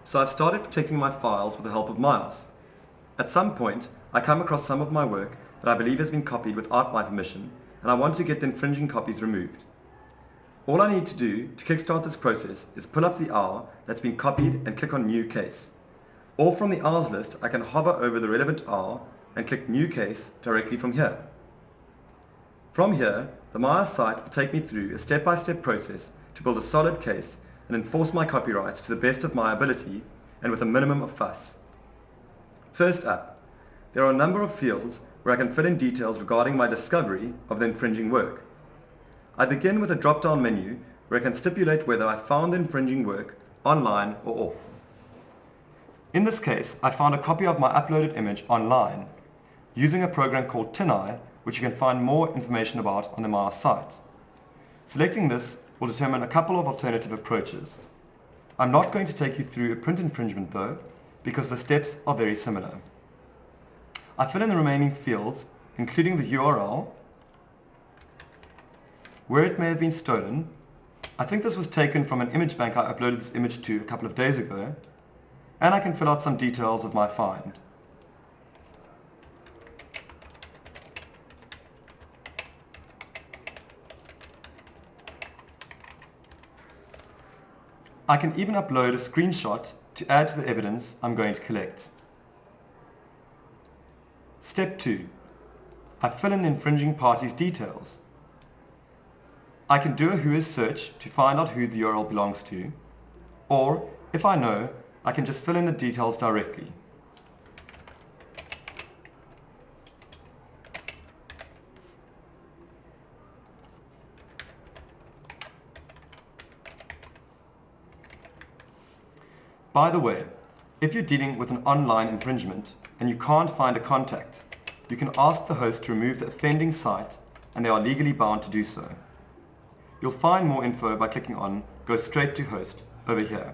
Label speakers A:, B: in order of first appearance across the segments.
A: So I've started protecting my files with the help of Myows. At some point, I come across some of my work that I believe has been copied without my permission, and I want to get the infringing copies removed. All I need to do to kickstart this process is pull up the R that's been copied and click on New Case. Or from the R's list, I can hover over the relevant R and click New Case directly from here. From here, the Myows site will take me through a step-by-step process to build a solid case and enforce my copyrights to the best of my ability and with a minimum of fuss. First up, there are a number of fields where I can fill in details regarding my discovery of the infringing work. I begin with a drop-down menu where I can stipulate whether I found the infringing work online or off. In this case, I found a copy of my uploaded image online using a program called TinEye, which you can find more information about on the Myows site. Selecting this will determine a couple of alternative approaches. I'm not going to take you through a print infringement though, because the steps are very similar. I fill in the remaining fields, including the URL, where it may have been stolen. I think this was taken from an image bank I uploaded this image to a couple of days ago, and I can fill out some details of my find. I can even upload a screenshot to add to the evidence I'm going to collect. Step 2. I fill in the infringing party's details. I can do a whois search to find out who the URL belongs to, or if I know, I can just fill in the details directly. By the way, if you're dealing with an online infringement and you can't find a contact, you can ask the host to remove the offending site, and they are legally bound to do so. You'll find more info by clicking on Go Straight to Host over here.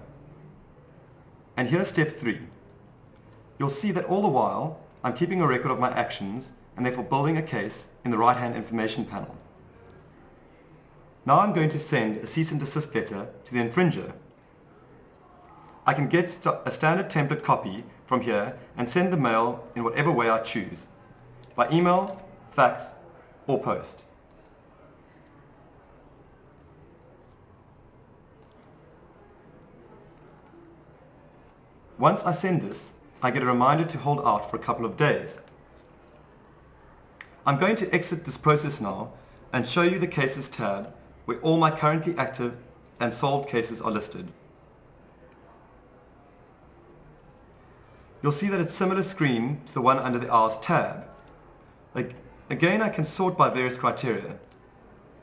A: And here's step 3. You'll see that all the while I'm keeping a record of my actions and therefore building a case in the right-hand information panel. Now I'm going to send a cease and desist letter to the infringer. I can get a standard template copy from here and send the mail in whatever way I choose, by email, fax, or post. Once I send this, I get a reminder to hold out for a couple of days. I'm going to exit this process now and show you the Cases tab where all my currently active and solved cases are listed. You'll see that it's a similar screen to the one under the R's tab. Again, I can sort by various criteria,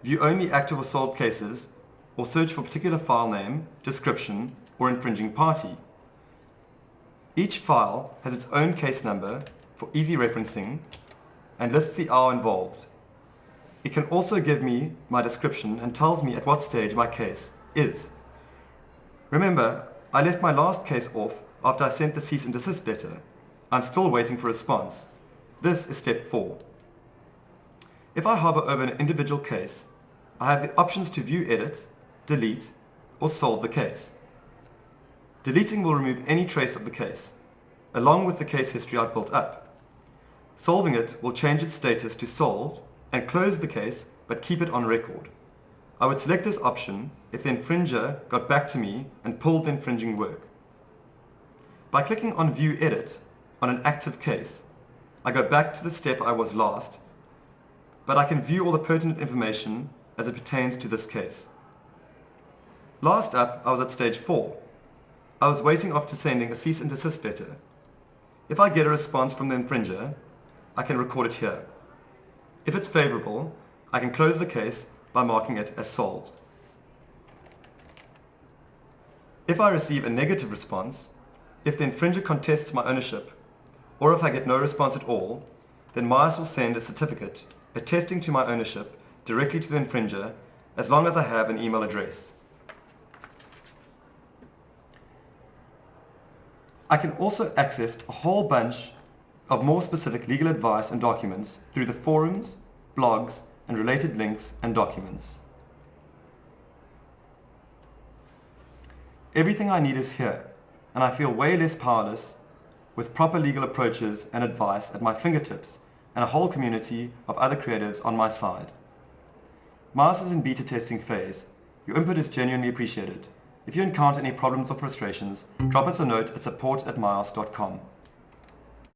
A: view only active or solved cases, or search for a particular file name, description, or infringing party. Each file has its own case number for easy referencing and lists the R involved. It can also give me my description and tells me at what stage my case is. Remember, I left my last case off after I sent the cease and desist letter. I'm still waiting for a response. This is step 4. If I hover over an individual case, I have the options to view edit, delete, or solve the case. Deleting will remove any trace of the case, along with the case history I've built up. Solving it will change its status to solved and close the case, but keep it on record. I would select this option if the infringer got back to me and pulled the infringing work. By clicking on View Edit on an active case, I go back to the step I was last, but I can view all the pertinent information as it pertains to this case. Last up, I was at stage 4. I was waiting after sending a cease and desist letter. If I get a response from the infringer, I can record it here. If it's favorable, I can close the case by marking it as solved. If I receive a negative response, if the infringer contests my ownership, or if I get no response at all, then Myows will send a certificate attesting to my ownership directly to the infringer as long as I have an email address. I can also access a whole bunch of more specific legal advice and documents through the forums, blogs, and related links and documents. Everything I need is here. and I feel way less powerless with proper legal approaches and advice at my fingertips and a whole community of other creatives on my side. Myows is in beta testing phase. Your input is genuinely appreciated. If you encounter any problems or frustrations, drop us a note at support@myows.com.